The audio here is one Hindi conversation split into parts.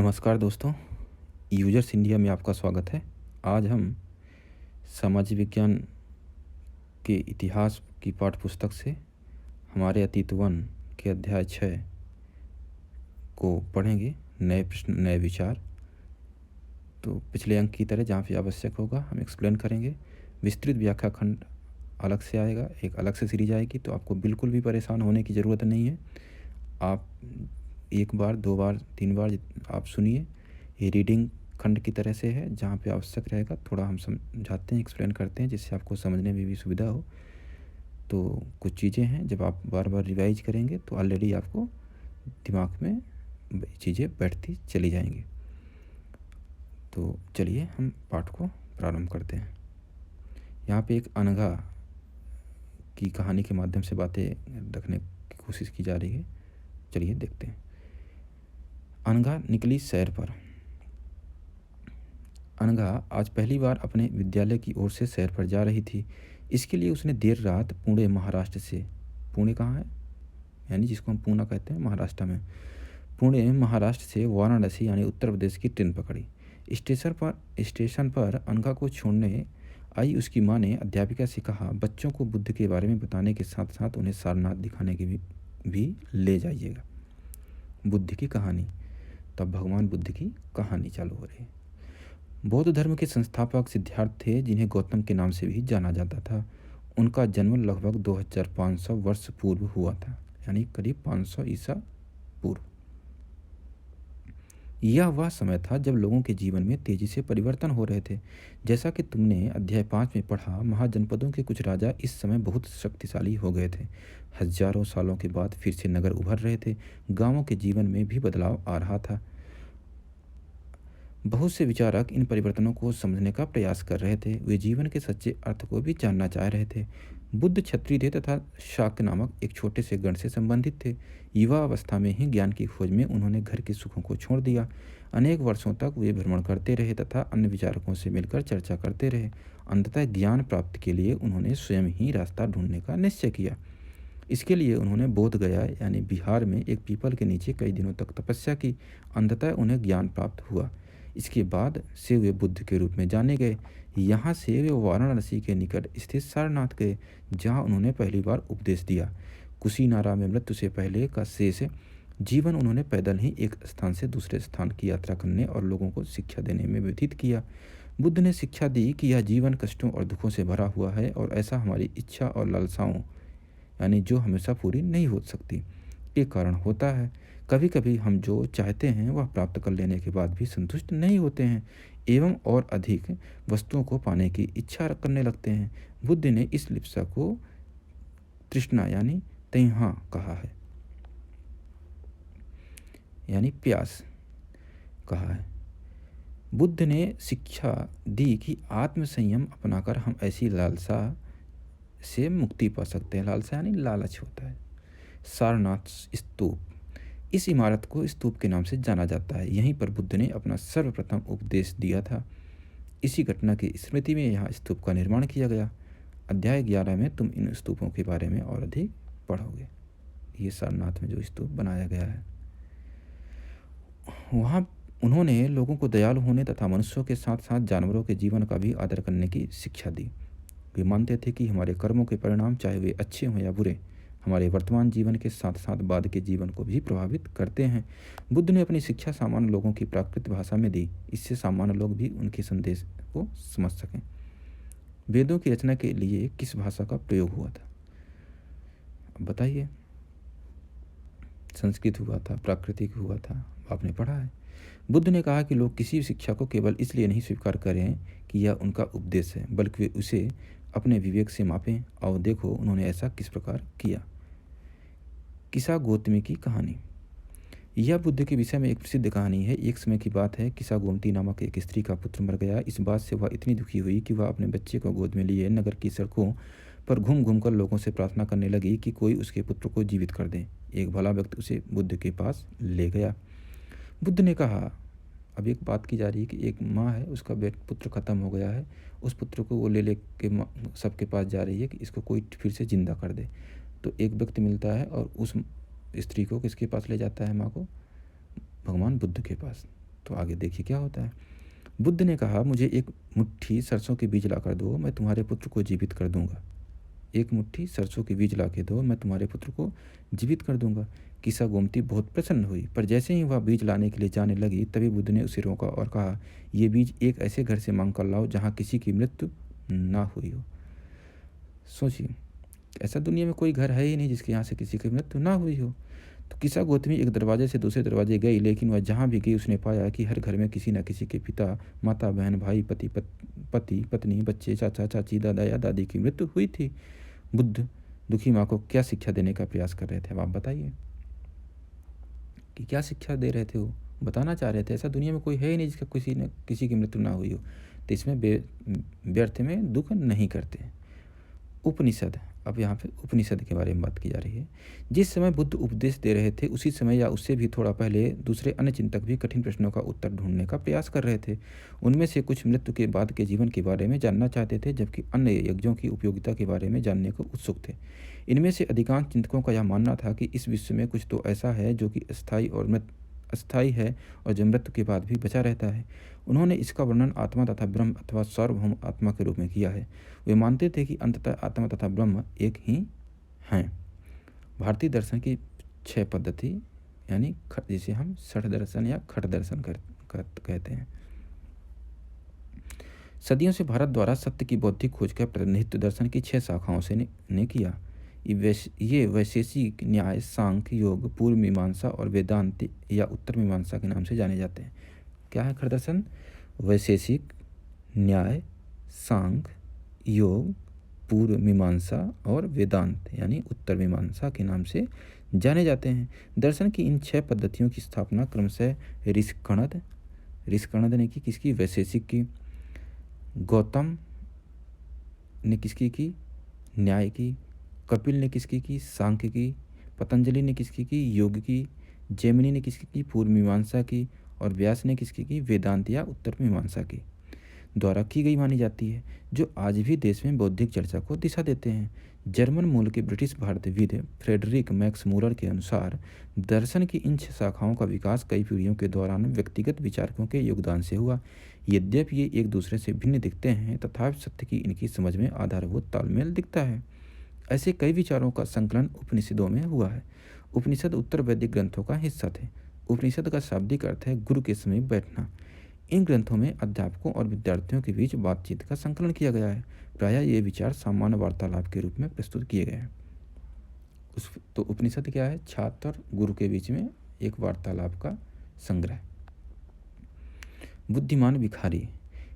नमस्कार दोस्तों, यूजर्स इंडिया में आपका स्वागत है। आज हम सामाजिक विज्ञान के इतिहास की पाठ्यपुस्तक से हमारे अतीत वन के अध्याय 6 को पढ़ेंगे। नए प्रश्न, नए विचार। तो पिछले अंक की तरह जहाँ पे आवश्यक होगा हम एक्सप्लेन करेंगे। विस्तृत व्याख्या खंड अलग से आएगा, एक अलग से सीरीज आएगी, तो आपको बिल्कुल भी परेशान होने की ज़रूरत नहीं है। आप एक बार, दो बार, तीन बार आप सुनिए। ये रीडिंग खंड की तरह से है, जहाँ पे आवश्यक रहेगा थोड़ा हम समझाते हैं, एक्सप्लेन करते हैं, जिससे आपको समझने में भी सुविधा हो। तो कुछ चीज़ें हैं, जब आप बार बार रिवाइज करेंगे तो ऑलरेडी आपको दिमाग में चीज़ें बैठती चली जाएंगी। तो चलिए हम पाठ को प्रारंभ करते हैं। यहाँ पे एक अनघा की कहानी के माध्यम से बातें रखने की कोशिश की जा रही है। चलिए देखते हैं। अनघा निकली सैर पर। अनघा आज पहली बार अपने विद्यालय की ओर से सैर पर जा रही थी। इसके लिए उसने देर रात पुणे महाराष्ट्र से, पुणे कहाँ है, यानी जिसको हम पूना कहते हैं महाराष्ट्र में, पुणे महाराष्ट्र से वाराणसी यानी उत्तर प्रदेश की ट्रेन पकड़ी। स्टेशन पर अनघा को छोड़ने आई उसकी माँ ने अध्यापिका से कहा, बच्चों को बुद्ध के बारे में बताने के साथ साथ उन्हें सारनाथ दिखाने के भी ले जाइएगा। बुद्ध की कहानी। तब भगवान बुद्ध की कहानी चालू हो रही है। बौद्ध धर्म के संस्थापक सिद्धार्थ थे, जिन्हें गौतम के नाम से भी जाना जाता था। उनका जन्म लगभग 2500 वर्ष पूर्व हुआ था, यानी करीब 500 ईसा पूर्व। यह वह समय था जब लोगों के जीवन में तेजी से परिवर्तन हो रहे थे। जैसा कि तुमने अध्याय 5 में पढ़ा, महाजनपदों के कुछ राजा इस समय बहुत शक्तिशाली हो गए थे। हजारों सालों के बाद फिर से नगर उभर रहे थे। गांवों के जीवन में भी बदलाव आ रहा था। बहुत से विचारक इन परिवर्तनों को समझने का प्रयास कर रहे थे। वे जीवन के सच्चे अर्थ को भी जानना चाह रहे थे। बुद्ध क्षत्रिय थे तथा शाक्य नामक एक छोटे से गण से संबंधित थे। युवा अवस्था में ही ज्ञान की खोज में उन्होंने घर के सुखों को छोड़ दिया। अनेक वर्षों तक वे भ्रमण करते रहे तथा अन्य विचारकों से मिलकर चर्चा करते रहे। अंततः ज्ञान प्राप्ति के लिए उन्होंने स्वयं ही रास्ता ढूंढने का निश्चय किया। इसके लिए उन्होंने बोध गया यानी बिहार में एक पीपल के नीचे कई दिनों तक तपस्या की। अंततः उन्हें ज्ञान प्राप्त हुआ। इसके बाद से वे बुद्ध के रूप में जाने गए। यहाँ से वे वाराणसी के निकट स्थित सारनाथ गए, जहाँ उन्होंने पहली बार उपदेश दिया। कुशीनारा में मृत्यु से पहले का शेष जीवन उन्होंने पैदल ही एक स्थान से दूसरे स्थान की यात्रा करने और लोगों को शिक्षा देने में व्यतीत किया। बुद्ध ने शिक्षा दी कि यह जीवन कष्टों और दुखों से भरा हुआ है और ऐसा हमारी इच्छा और लालसाओं यानी जो हमेशा पूरी नहीं हो सकती के कारण होता है। कभी कभी हम जो चाहते हैं वह प्राप्त कर लेने के बाद भी संतुष्ट नहीं होते हैं एवं और अधिक वस्तुओं को पाने की इच्छा करने लगते हैं। बुद्ध ने इस लिप्सा को तृष्णा यानी तैहा कहा है, यानी प्यास कहा है। बुद्ध ने शिक्षा दी कि आत्म संयम अपनाकर हम ऐसी लालसा से मुक्ति पा सकते हैं। लालसा यानी लालच होता है। सारनाथ स्तूप, इस इमारत को स्तूप के नाम से जाना जाता है। यहीं पर बुद्ध ने अपना सर्वप्रथम उपदेश दिया था। इसी घटना की स्मृति में यहाँ स्तूप का निर्माण किया गया। अध्याय 11 में तुम इन स्तूपों के बारे में और अधिक पढ़ोगे। ये सारनाथ में जो स्तूप बनाया गया है, वहाँ उन्होंने लोगों को दयालु होने तथा मनुष्यों के साथ साथ जानवरों के जीवन का भी आदर करने की शिक्षा दी। वे मानते थे कि हमारे कर्मों के परिणाम, चाहे वे अच्छे हों या बुरे, हमारे वर्तमान जीवन के साथ साथ बाद के जीवन को भी प्रभावित करते हैं। बुद्ध ने अपनी शिक्षा सामान्य लोगों की प्राकृत भाषा में दी, इससे सामान्य लोग भी उनके संदेश को समझ सकें। वेदों की रचना के लिए किस भाषा का प्रयोग हुआ था? अब बताइए। संस्कृत हुआ था, प्राकृतिक हुआ था, आपने पढ़ा है। बुद्ध ने कहा कि लोग किसी भी शिक्षा को केवल इसलिए नहीं स्वीकार करें कि यह उनका उपदेश है, बल्कि वे उसे अपने विवेक से मापें। और देखो उन्होंने ऐसा किस प्रकार किया। किसा गोतमी की कहानी। यह बुद्ध के विषय में एक प्रसिद्ध कहानी है। एक समय की बात है, किसा गोमती नामक एक स्त्री का पुत्र मर गया। इस बात से वह इतनी दुखी हुई कि वह अपने बच्चे को गोद में लिए नगर की सड़कों पर घूम घूम कर लोगों से प्रार्थना करने लगी कि कोई उसके पुत्र को जीवित कर दे। एक भला व्यक्ति उसे बुद्ध के पास ले गया। बुद्ध ने कहा, अब एक बात की जा रही है कि एक माँ है, उसका पुत्र खत्म हो गया है, उस पुत्र को वो ले के सबके पास जा रही है कि इसको कोई फिर से जिंदा कर दे। तो एक व्यक्ति मिलता है और उस स्त्री को किसके पास ले जाता है, माँ को? भगवान बुद्ध के पास। तो आगे देखिए क्या होता है। बुद्ध ने कहा, मुझे एक मुट्ठी सरसों के बीज लाकर दो, मैं तुम्हारे पुत्र को जीवित कर दूंगा। एक मुट्ठी सरसों के बीज ला के दो, मैं तुम्हारे पुत्र को जीवित कर दूंगा। किस्सा गोमती बहुत प्रसन्न हुई, पर जैसे ही वह बीज लाने के लिए जाने लगी तभी बुद्ध ने उसे रोका और कहा, ये बीज एक ऐसे घर से मांग कर लाओ जहाँ किसी की मृत्यु ना हुई हो। सोचिए, ऐसा दुनिया में कोई घर है ही नहीं जिसके यहाँ से किसी की मृत्यु ना हुई हो। तो किस्सा गौतमी एक दरवाजे से दूसरे दरवाजे गई, लेकिन वह जहाँ भी गई उसने पाया कि हर घर में किसी न किसी के पिता, माता, बहन, भाई, पति पत्नी, बच्चे, चाचा चाची, दादा या दादी की मृत्यु हुई थी। बुद्ध दुखी माँ को क्या शिक्षा देने का प्रयास कर रहे थे, अब आप बताइए कि क्या शिक्षा दे रहे थे। वो बताना चाह रहे थे ऐसा दुनिया में कोई है ही नहीं जिसका किसी न किसी की मृत्यु ना हुई हो, तो इसमें व्यर्थ में दुख नहीं करते। उपनिषद, अब यहाँ पे उपनिषद के बारे में बात की जा रही है। जिस समय बुद्ध उपदेश दे रहे थे उसी समय या उससे भी थोड़ा पहले दूसरे अन्य चिंतक भी कठिन प्रश्नों का उत्तर ढूंढने का प्रयास कर रहे थे। उनमें से कुछ मृत्यु के बाद के जीवन के बारे में जानना चाहते थे, जबकि अन्य यज्ञों की उपयोगिता के बारे में जानने को उत्सुक थे। इनमें से अधिकांश चिंतकों का यह मानना था कि इस विश्व में कुछ तो ऐसा है जो कि अस्थायी है और जो मृत्यु के बाद भी बचा रहता है। उन्होंने इसका वर्णन आत्मा तथा ब्रह्म अथवा सार्वभौम आत्मा के रूप में किया है। वे मानते थे कि अंततः आत्मा तथा ब्रह्म एक ही हैं। भारतीय दर्शन की 6 पद्धति, यानी जिसे हम षठ दर्शन या खट दर्शन कहते हैं। सदियों से भारत द्वारा सत्य की बौद्धिक खोज का प्रतिनिधित्व दर्शन की 6 शाखाओं से ने किया। ये वैशेषिक न्याय, सांख्य, योग, पूर्व मीमांसा और वेदांत या उत्तर मीमांसा के नाम से जाने जाते हैं। क्या है खट दर्शन? वैशेषिक न्याय, सांख्य, योग, पूर्व मीमांसा और वेदांत यानी उत्तर मीमांसा के नाम से जाने जाते हैं। दर्शन की इन 6 पद्धतियों की स्थापना क्रमशः ऋषिकणद ने की, किसकी? वैशेषिक की। गौतम ने किसकी की? न्याय की। कपिल ने किसकी की? सांख्य की। पतंजलि ने किसकी की? योग की। जैमिनी ने किसकी की? पूर्व मीमांसा की। और व्यास ने किसकी की? वेदांत या उत्तर मीमांसा की द्वारा की गई मानी जाती है, जो आज भी देश में बौद्धिक चर्चा को दिशा देते हैं। जर्मन मूल के ब्रिटिश भारतविद फ्रेडरिक मैक्स मूलर के अनुसार दर्शन की इन 6 शाखाओं का विकास कई पीढ़ियों के दौरान व्यक्तिगत विचारकों के योगदान से हुआ। यद्यपि ये एक दूसरे से भिन्न दिखते हैं, तथापि सत्य की इनकी समझ में आधारभूत तालमेल दिखता है। ऐसे कई विचारों का संकलन उपनिषदों में हुआ है। उपनिषद उत्तर वैदिक ग्रंथों का हिस्सा थे। उपनिषद का शाब्दिक अर्थ है गुरु के समीप बैठना। इन ग्रंथों में अध्यापकों और विद्यार्थियों के बीच बातचीत का संकलन किया गया है। प्रायः ये विचार सामान्य वार्तालाप के रूप में प्रस्तुत किए गए हैं। तो उपनिषद क्या है? छात्र और गुरु के बीच में एक वार्तालाप का संग्रह। बुद्धिमान भिखारी,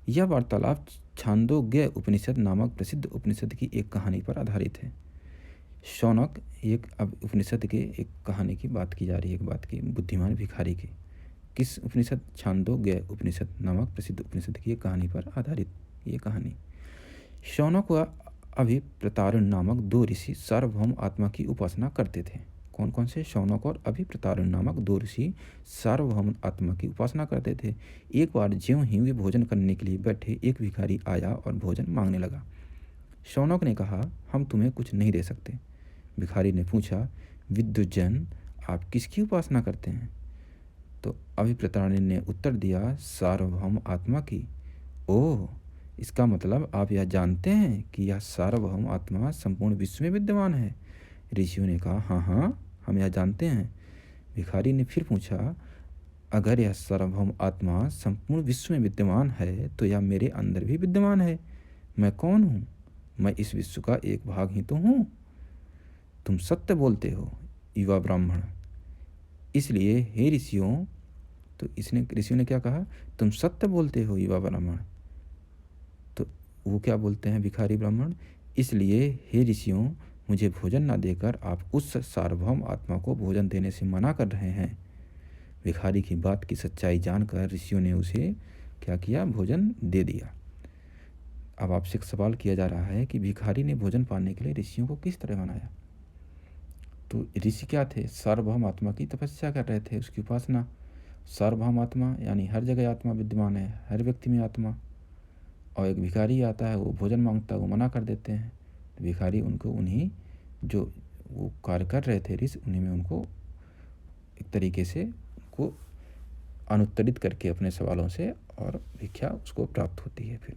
यह वार्तालाप छांदोग्य उपनिषद नामक प्रसिद्ध उपनिषद की एक कहानी पर आधारित है। शौनक, एक अब उपनिषद के एक कहानी की बात की जा रही है, एक बात की, बुद्धिमान भिखारी की। किस उपनिषद? छांदोग्य उपनिषद नामक प्रसिद्ध उपनिषद की एक कहानी पर आधारित ये कहानी। शौनक व अभिप्रतारण नामक 2 ऋषि सार्वभौम आत्मा की उपासना करते थे। कौन कौन से? शौनक और अभिप्रतारण नामक 2 ऋषि सार्वभौम आत्मा की उपासना करते थे। एक बार ज्यों ही वे भोजन करने के लिए बैठे, एक भिखारी आया और भोजन मांगने लगा। शौनक ने कहा, हम तुम्हें कुछ नहीं दे सकते। भिखारी ने पूछा, विद्वज्जन, आप किसकी उपासना करते हैं? तो अभिप्रतारण ने उत्तर दिया, सार्वभौम आत्मा की। ओह, इसका मतलब आप यह जानते हैं कि यह सार्वभौम आत्मा संपूर्ण विश्व में विद्यमान है? ऋषियों ने कहा, हाँ हाँ, हम यह जानते हैं। भिखारी ने फिर पूछा, अगर यह सार्वभौम आत्मा संपूर्ण विश्व में विद्यमान है तो यह मेरे अंदर भी विद्यमान है। मैं कौन हूँ? मैं इस विश्व का एक भाग ही तो हूँ। तुम सत्य बोलते हो, युवा ब्राह्मण। इसलिए हे ऋषियों, तो ऋषियों ने क्या कहा? तुम सत्य बोलते हो, युवा ब्राह्मण। तो वो क्या बोलते हैं भिखारी ब्राह्मण? इसलिए हे ऋषियों, मुझे भोजन न देकर आप उस सार्वभौम आत्मा को भोजन देने से मना कर रहे हैं। भिखारी की बात की सच्चाई जानकर ऋषियों ने उसे क्या किया? भोजन दे दिया। अब आपसे एक सवाल किया जा रहा है कि भिखारी ने भोजन पाने के लिए ऋषियों को किस तरह मनाया? तो ऋषि क्या थे? सार्वभौम आत्मा की तपस्या कर रहे थे, उसकी उपासना। सार्वभौम आत्मा यानी हर जगह आत्मा विद्यमान है, हर व्यक्ति में आत्मा। और एक भिखारी आता है, वो भोजन मांगता है, वो मना कर देते हैं। तो भिखारी उनको उन्हीं जो वो कार्य कर रहे थे ऋषि, उन्हीं में उनको एक तरीके से उनको अनुत्तरित करके अपने सवालों से और भिक्षा उसको प्राप्त होती है। फिर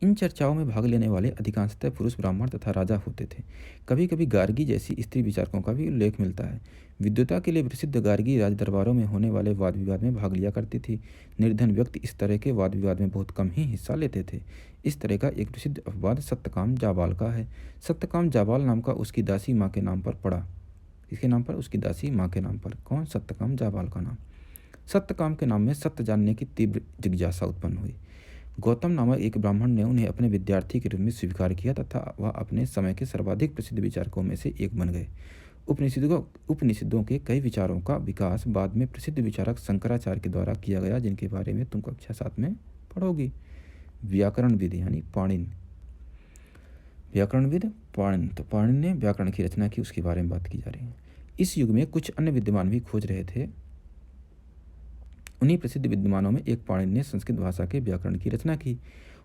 इन चर्चाओं में भाग लेने वाले अधिकांशतः पुरुष ब्राह्मण तथा राजा होते थे। कभी कभी गार्गी जैसी स्त्री विचारकों का भी उल्लेख मिलता है। विद्वता के लिए प्रसिद्ध गार्गी राज दरबारों में होने वाले वाद विवाद में भाग लिया करती थी। निर्धन व्यक्ति इस तरह के वाद विवाद में बहुत कम ही हिस्सा लेते थे। इस तरह का एक प्रसिद्ध अपवाद सत्यकाम जाबाल का है। सत्यकाम जाबाल नाम का उसकी दासी माँ के नाम पर पड़ा। इसके नाम पर उसकी दासी माँ के नाम पर। कौन? सत्यकाम जाबाल का नाम। सत्यकाम के नाम में सत्य जानने की तीव्र जिज्ञासा उत्पन्न हुई। गौतम नामक एक ब्राह्मण ने उन्हें अपने विद्यार्थी के रूप में स्वीकार किया तथा वह अपने समय के सर्वाधिक प्रसिद्ध विचारकों में से एक बन गए। उपनिषदों के कई विचारों का विकास बाद में प्रसिद्ध विचारक शंकराचार्य के द्वारा किया गया, जिनके बारे में तुम कक्षा 7 में पढ़ोगी। व्याकरणविद यानी पाणिनि। व्याकरणविद पाणिनि, तो पाणिनि ने व्याकरण की रचना की, उसके बारे में बात की जा रही है। इस युग में कुछ अन्य विद्वान भी खोज रहे थे। उन्हीं प्रसिद्ध विद्वानों में एक पाणिनि ने संस्कृत भाषा के व्याकरण की रचना की।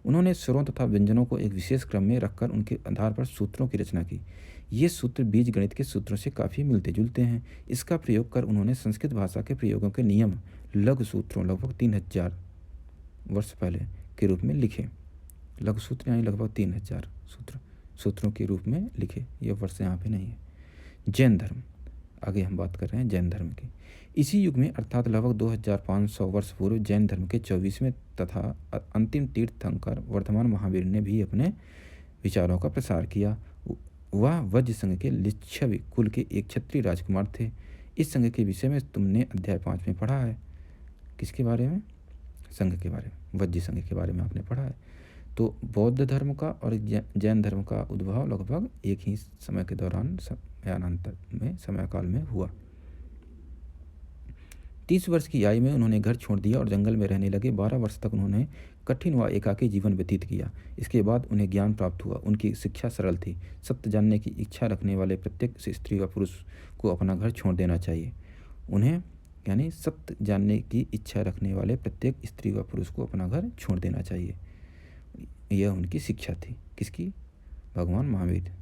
उन्होंने स्वरों तथा व्यंजनों को एक विशेष क्रम में रखकर उनके आधार पर सूत्रों की रचना की। ये सूत्र बीज गणित के सूत्रों से काफ़ी मिलते जुलते हैं। इसका प्रयोग कर उन्होंने संस्कृत भाषा के प्रयोगों के नियम लघु सूत्रों लगभग 3000 वर्ष पहले के रूप में लिखे। लघु सूत्र यानी लगभग 3000 सूत्रों के रूप में लिखे। ये वर्ष यहाँ पे नहीं है। जैन धर्म, आगे हम बात कर रहे हैं जैन धर्म की। इसी युग में अर्थात लगभग 2500 वर्ष पूर्व जैन धर्म के 24वें तथा अंतिम तीर्थंकर वर्धमान महावीर ने भी अपने विचारों का प्रसार किया। वह वज्र संघ के लिच्छवी कुल के एक क्षत्रिय राजकुमार थे। इस संघ के विषय में तुमने अध्याय 5 में पढ़ा है। किसके बारे में? संघ के बारे में, वज्र संघ के बारे में आपने पढ़ा है। तो बौद्ध धर्म का और जैन धर्म का उद्भव लगभग एक ही समय के दौरान समयकाल में हुआ। 30 वर्ष की आयु में उन्होंने घर छोड़ दिया और जंगल में रहने लगे। 12 वर्ष तक उन्होंने कठिन व एकाकी जीवन व्यतीत किया। इसके बाद उन्हें ज्ञान प्राप्त हुआ। उनकी शिक्षा सरल थी। सत्य जानने की इच्छा रखने वाले प्रत्येक स्त्री व पुरुष को अपना घर छोड़ देना चाहिए। उन्हें यानी सत्य जानने की इच्छा रखने वाले प्रत्येक स्त्री व पुरुष को अपना घर छोड़ देना चाहिए। यह उनकी शिक्षा थी। किसकी? भगवान महावीर।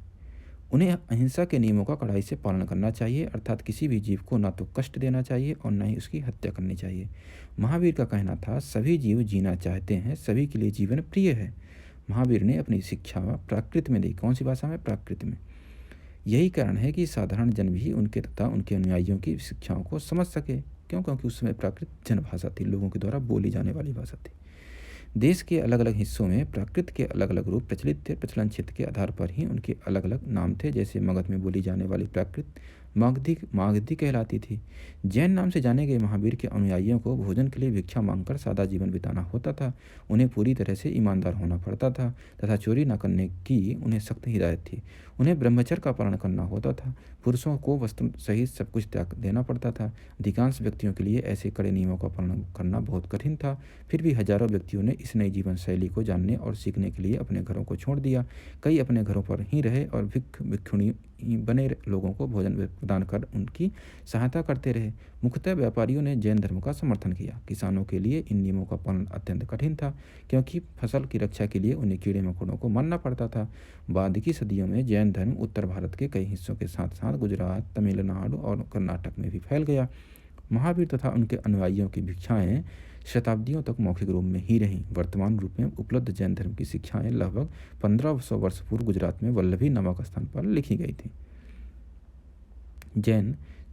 उन्हें अहिंसा के नियमों का कड़ाई से पालन करना चाहिए, अर्थात किसी भी जीव को ना तो कष्ट देना चाहिए और न ही उसकी हत्या करनी चाहिए। महावीर का कहना था, सभी जीव जीना चाहते हैं, सभी के लिए जीवन प्रिय है। महावीर ने अपनी शिक्षा प्राकृत में दी। कौन सी भाषा में? प्राकृत में। यही कारण है कि साधारण जन भी उनके तथा उनके अनुयायियों की शिक्षाओं को समझ सके। क्यों? क्योंकि उस समय प्राकृत जनभाषा थी, लोगों के द्वारा बोली जाने वाली भाषा थी। देश के अलग अलग हिस्सों में प्राकृत के अलग अलग रूप प्रचलित थे। प्रचलन क्षेत्र के आधार पर ही उनके अलग अलग नाम थे। जैसे मगध में बोली जाने वाली प्राकृत मागधी कहलाती थी। जैन नाम से जाने गए महावीर के अनुयायियों को भोजन के लिए भिक्षा मांगकर सादा जीवन बिताना होता था। उन्हें पूरी तरह से ईमानदार होना पड़ता था तथा चोरी न करने की उन्हें सख्त हिदायत थी। उन्हें ब्रह्मचर्य का पालन करना होता था। पुरुषों को वस्त्र सहित सब कुछ त्याग देना पड़ता था। अधिकांश व्यक्तियों के लिए ऐसे कड़े नियमों का पालन करना बहुत कठिन था। फिर भी हजारों व्यक्तियों ने इस नई जीवन शैली को जानने और सीखने के लिए अपने घरों को छोड़ दिया। कई अपने घरों पर ही रहे और भिक्षुणी बने लोगों को भोजन प्रदान कर उनकी सहायता करते रहे। मुख्यतः व्यापारियों ने जैन धर्म का समर्थन किया। किसानों के लिए इन नियमों का पालन अत्यंत कठिन था, क्योंकि फसल की रक्षा के लिए उन्हें कीड़े मकोड़ों को मारना पड़ता था। बाद की सदियों में जैन धर्म उत्तर भारत के कई हिस्सों के साथ साथ गुजरात, तमिलनाडु और कर्नाटक में भी फैल गया। महावीर तथा उनके अनुयायियों की भिक्षाएं शताब्दियों तक मौखिक रूप में ही रहीं। वर्तमान रूप में उपलब्ध जैन धर्म की शिक्षाएं लगभग 1500 वर्ष पूर्व गुजरात में वल्लभी नामक स्थान पर लिखी गई थी।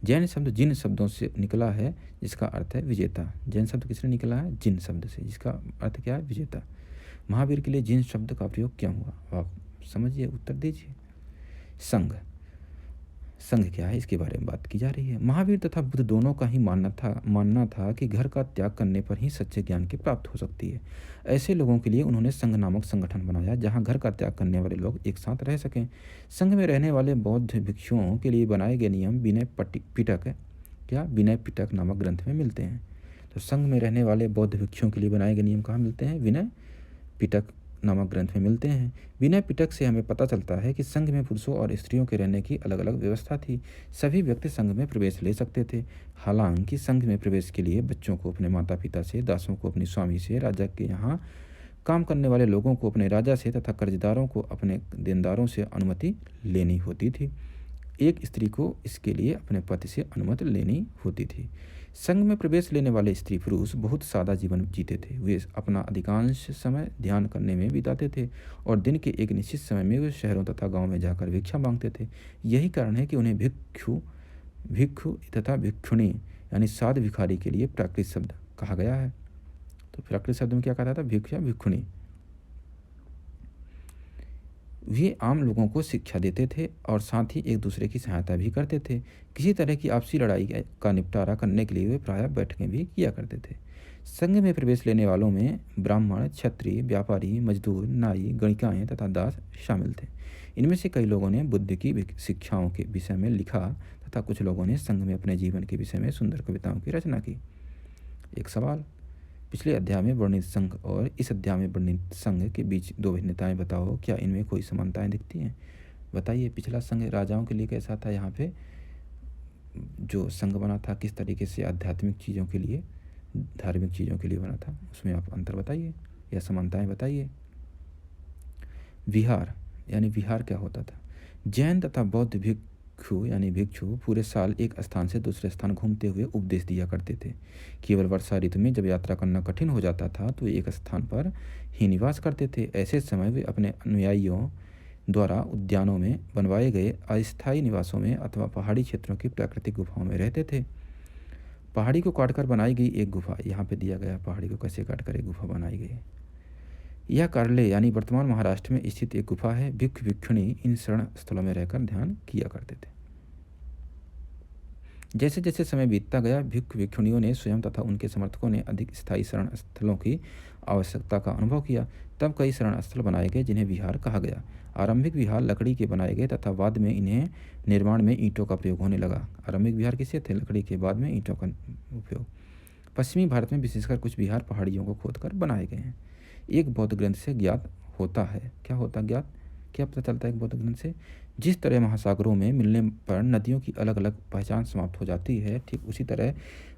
जैन शब्द जिन शब्दों से निकला है, जिसका अर्थ है विजेता। जैन शब्द किसने निकला है? जिन शब्द से, जिसका अर्थ क्या है? विजेता। महावीर के लिए जिन शब्द का प्रयोग क्यों हुआ? आप समझिए, उत्तर दीजिए। संघ क्या है, इसके बारे में बात की जा रही है। महावीर तथा बुद्ध दोनों का ही मानना था कि घर का त्याग करने पर ही सच्चे ज्ञान की प्राप्ति हो सकती है। ऐसे लोगों के लिए उन्होंने संघ नामक संगठन बनाया, जहां घर का त्याग करने वाले लोग एक साथ रह सकें। संघ में रहने वाले बौद्ध भिक्षुओं के लिए बनाए गए नियम विनय पिटक नामक ग्रंथ में मिलते हैं। तो संघ में रहने वाले बौद्ध भिक्षुओं के लिए बनाए गए नियम कहाँ मिलते हैं? विनय पिटक नामक ग्रंथ में मिलते हैं। विनय पिटक से हमें पता चलता है कि संघ में पुरुषों और स्त्रियों के रहने की अलग अलग व्यवस्था थी। सभी व्यक्ति संघ में प्रवेश ले सकते थे। हालांकि संघ में प्रवेश के लिए बच्चों को अपने माता पिता से, दासों को अपने स्वामी से, राजा के यहाँ काम करने वाले लोगों को अपने राजा से तथा कर्जदारों को अपने देनदारों से अनुमति लेनी होती थी। एक स्त्री को इसके लिए अपने पति से अनुमति लेनी होती थी। संघ में प्रवेश लेने वाले स्त्री पुरुष बहुत सादा जीवन जीते थे। वे अपना अधिकांश समय ध्यान करने में बिताते थे और दिन के एक निश्चित समय में वे शहरों तथा गांव में जाकर भिक्षा मांगते थे। यही कारण है कि उन्हें भिक्षु भिक्षु तथा भिक्षुणी यानी साध भिखारी के लिए प्राकृत शब्द कहा गया है। तो प्राकृत शब्द में क्या कहा था? भिक्षु या भिक्षुणी। वे आम लोगों को शिक्षा देते थे और साथ ही एक दूसरे की सहायता भी करते थे। किसी तरह की आपसी लड़ाई का निपटारा करने के लिए वे प्रायः बैठकें भी किया करते थे। संघ में प्रवेश लेने वालों में ब्राह्मण, क्षत्रिय, व्यापारी, मजदूर, नाई, गणिकाएँ तथा दास शामिल थे। इनमें से कई लोगों ने बुद्ध की शिक्षाओं के विषय में लिखा तथा कुछ लोगों ने संघ में अपने जीवन के विषय में सुंदर कविताओं की रचना की। एक सवाल, पिछले अध्याय में वर्णित संघ और इस अध्याय में वर्णित संघ के बीच दो भिन्नताएं बताओ, क्या इनमें कोई समानताएं दिखती हैं? बताइए। पिछला संघ राजाओं के लिए कैसा था? यहाँ पे जो संघ बना था किस तरीके से आध्यात्मिक चीज़ों के लिए, धार्मिक चीज़ों के लिए बना था, उसमें आप अंतर बताइए या समानताएं बताइए। विहार यानी विहार क्या होता था? जैन तथा बौद्ध भिक्षु यानी भिक्षु पूरे साल एक स्थान से दूसरे स्थान घूमते हुए उपदेश दिया करते थे। केवल वर्षा ऋतु में जब यात्रा करना कठिन हो जाता था तो एक स्थान पर ही निवास करते थे। ऐसे समय वे अपने अनुयायियों द्वारा उद्यानों में बनवाए गए अस्थायी निवासों में अथवा पहाड़ी क्षेत्रों की प्राकृतिक गुफाओं में रहते थे। पहाड़ी को काटकर बनाई गई एक गुफा, यहाँ पे दिया गया पहाड़ी को कैसे काटकर एक गुफा बनाई गई। यह कार्ले यानी वर्तमान महाराष्ट्र में स्थित एक गुफा है। भिक्षु भिक्षुणी इन शरण स्थलों में रहकर ध्यान किया करते थे। जैसे जैसे समय बीतता गया, भिक्षु भिक्षुणियों ने स्वयं तथा उनके समर्थकों ने अधिक स्थायी शरण स्थलों की आवश्यकता का अनुभव किया। तब कई शरण स्थल बनाए गए जिन्हें विहार कहा गया। आरंभिक विहार लकड़ी के बनाए गए तथा बाद में इन्हें निर्माण में ईंटों का प्रयोग होने लगा। आरंभिक विहार किससे थे? लकड़ी के, बाद में ईंटों का उपयोग। पश्चिमी भारत में विशेषकर कुछ विहार पहाड़ियों को खोदकर बनाए गए हैं। एक बौद्ध ग्रंथ से ज्ञात होता है, क्या होता ज्ञात क्या पता चलता है एक बौद्ध ग्रंथ से? जिस तरह महासागरों में मिलने पर नदियों की अलग अलग पहचान समाप्त हो जाती है, ठीक उसी तरह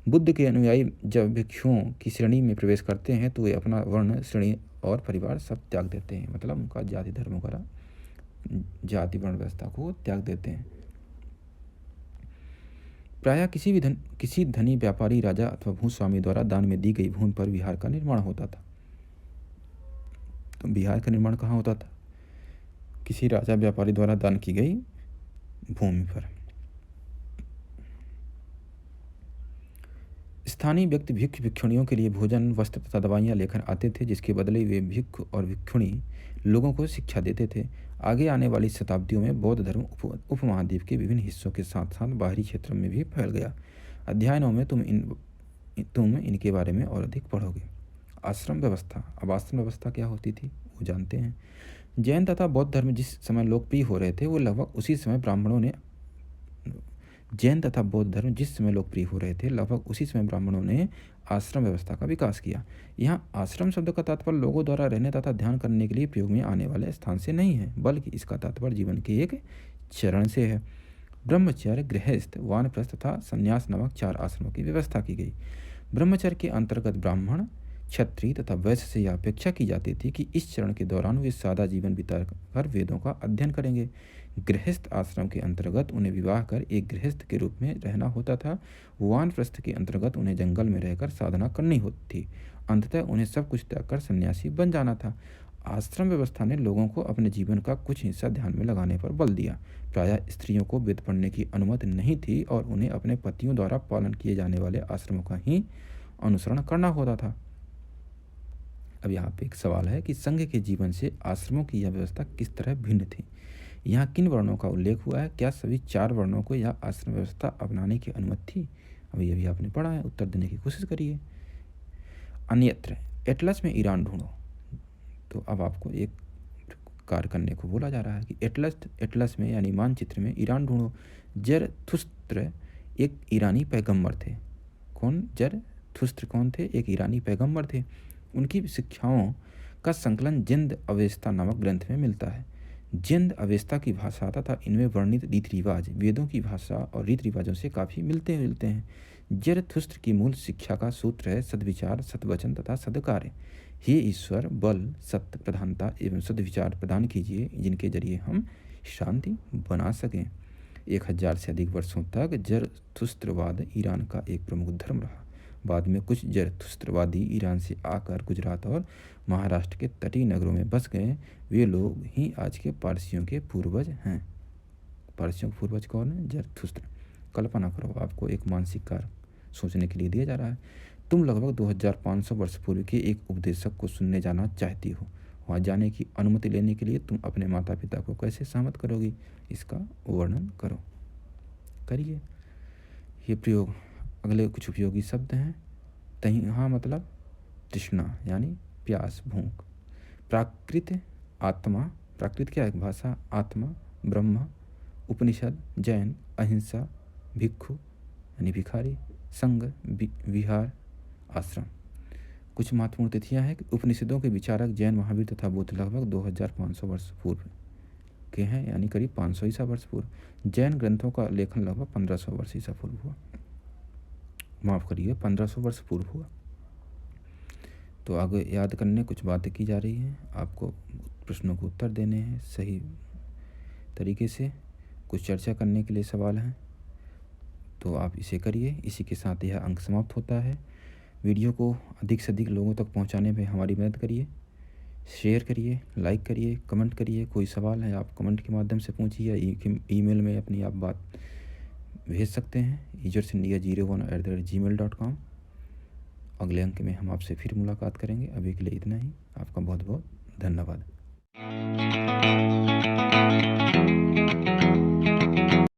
बुद्ध के अनुयायी जब भिक्षुओं की श्रेणी में प्रवेश करते हैं तो वे अपना वर्ण, श्रेणी और परिवार सब त्याग देते हैं। मतलब उनका जाति धर्म वगैरह, जाति वर्ण व्यवस्था को त्याग देते हैं। प्रायः किसी धनी व्यापारी, राजा अथवा भूस्वामी द्वारा दान में दी गई भूमि पर विहार का निर्माण होता था। तो विहार का निर्माण कहाँ होता था? किसी राजा व्यापारी द्वारा दान की गई भूमि पर। स्थानीय व्यक्ति भिक्षु भिक्षुणियों के लिए भोजन, वस्त्र तथा दवाइयाँ लेकर आते थे, जिसके बदले वे भिक्षु और भिक्षुणी लोगों को शिक्षा देते थे। आगे आने वाली शताब्दियों में बौद्ध धर्म उपमहाद्वीप के विभिन्न हिस्सों के साथ साथ बाहरी क्षेत्रों में भी फैल गया। अध्ययनों में तुम इनके बारे में और अधिक पढ़ोगे। आश्रम व्यवस्था। अब आश्रम व्यवस्था क्या होती थी वो जानते हैं। जैन तथा बौद्ध धर्म जिस समय लोकप्रिय हो रहे थे वो लगभग उसी समय ब्राह्मणों ने आश्रम व्यवस्था का विकास किया। यहाँ आश्रम शब्द का तात्पर्य लोगों द्वारा रहने तथा ध्यान करने के लिए प्रयोग में आने वाले स्थान से नहीं है, बल्कि इसका तात्पर्य जीवन के एक चरण से है। ब्रह्मचर्य, गृहस्थ, वानप्रस्थ तथा संन्यास नामक 4 आश्रमों की व्यवस्था की गई। ब्रह्मचर्य के अंतर्गत ब्राह्मण, क्षत्रिय तथा वैश्य से यह अपेक्षा की जाती थी कि इस चरण के दौरान वे सादा जीवन बिताकर वेदों का अध्ययन करेंगे। गृहस्थ आश्रम के अंतर्गत उन्हें विवाह कर एक गृहस्थ के रूप में रहना होता था। वानप्रस्थ के अंतर्गत उन्हें जंगल में रहकर साधना करनी होती थी। अंततः उन्हें सब कुछ त्याग कर सन्यासी बन जाना था। आश्रम व्यवस्था ने लोगों को अपने जीवन का कुछ हिस्सा ध्यान में लगाने पर बल दिया। प्रायः स्त्रियों को वेद पढ़ने की अनुमति नहीं थी और उन्हें अपने पतियों द्वारा पालन किए जाने वाले आश्रमों का ही अनुसरण करना होता था। अब यहाँ पे एक सवाल है कि संघ के जीवन से आश्रमों की यह व्यवस्था किस तरह भिन्न थी। यहाँ किन वर्णों का उल्लेख हुआ है? क्या सभी 4 वर्णों को यह आश्रम व्यवस्था अपनाने की अनुमति थी? अभी आपने पढ़ा है, उत्तर देने की कोशिश करिए। अन्यत्र एटलस में ईरान ढूंढो। तो अब आपको एक कार्य करने को बोला जा रहा है कि एटलस में यानी मानचित्र में ईरान ढूंढो। जरथुस्त्र एक ईरानी पैगंबर थे। कौन? जरथुस्त्र कौन थे? एक ईरानी पैगंबर थे। उनकी शिक्षाओं का संकलन जिंद अवेस्ता नामक ग्रंथ में मिलता है। जिंद अवेस्ता की भाषा तथा इनमें वर्णित रीति रिवाज वेदों की भाषा और रीति रिवाजों से काफ़ी मिलते हैं। जरथुस्त्र की मूल शिक्षा का सूत्र है सद्विचार, सद्वचन तथा सद्कार्य। हे ईश्वर, बल, सत्य, प्रधानता एवं सद्विचार प्रदान कीजिए, जिनके जरिए हम शांति बना सकें। 1000 से अधिक वर्षों तक ज़रथुस्त्रवाद ईरान का एक प्रमुख धर्म रहा। बाद में कुछ ज़रथुस्त्रवादी ईरान से आकर गुजरात और महाराष्ट्र के तटीय नगरों में बस गए। वे लोग ही आज के पारसियों के पूर्वज हैं। पारसियों के पूर्वज कौन है? ज़रथुस्त्र। कल्पना करो, आपको एक मानसिक कार्य सोचने के लिए दिया जा रहा है। तुम लगभग 2500 वर्ष पूर्व के एक उपदेशक को सुनने जाना चाहती हो। वहाँ जाने की अनुमति लेने के लिए तुम अपने माता पिता को कैसे सहमत करोगी? इसका वर्णन करो। करिए। ये प्रयोग, अगले कुछ उपयोगी शब्द हैं। तहिहा मतलब तृष्णा यानी प्यास, भूख। प्राकृत, आत्मा। प्राकृत क्या है? भाषा, आत्मा, ब्रह्म, उपनिषद, जैन, अहिंसा, भिक्षु यानी भिखारी, संघ, विहार, आश्रम। कुछ महत्वपूर्ण तिथियां हैं कि उपनिषदों के विचारक जैन महावीर तथा बुद्ध लगभग 2500 वर्ष पूर्व के हैं, यानी करीब 500 ईसा वर्ष पूर्व। जैन ग्रंथों का लेखन लगभग 1500 वर्ष ईसा पूर्व हुआ। माफ़ करिए, 1500 वर्ष पूर्व हुआ। तो आगे याद करने कुछ बातें की जा रही हैं, आपको प्रश्नों को उत्तर देने हैं सही तरीके से। कुछ चर्चा करने के लिए सवाल हैं, तो आप इसे करिए। इसी के साथ यह अंक समाप्त होता है। वीडियो को अधिक से अधिक लोगों तक पहुंचाने में हमारी मदद करिए। शेयर करिए, लाइक करिए, कमेंट करिए। कोई सवाल है आप कमेंट के माध्यम से पूछिए या ईमेल में अपनी आप बात भेज सकते हैं usersindia01@gmail.com। अगले अंक में हम आपसे फिर मुलाकात करेंगे। अभी के लिए इतना ही। आपका बहुत बहुत धन्यवाद।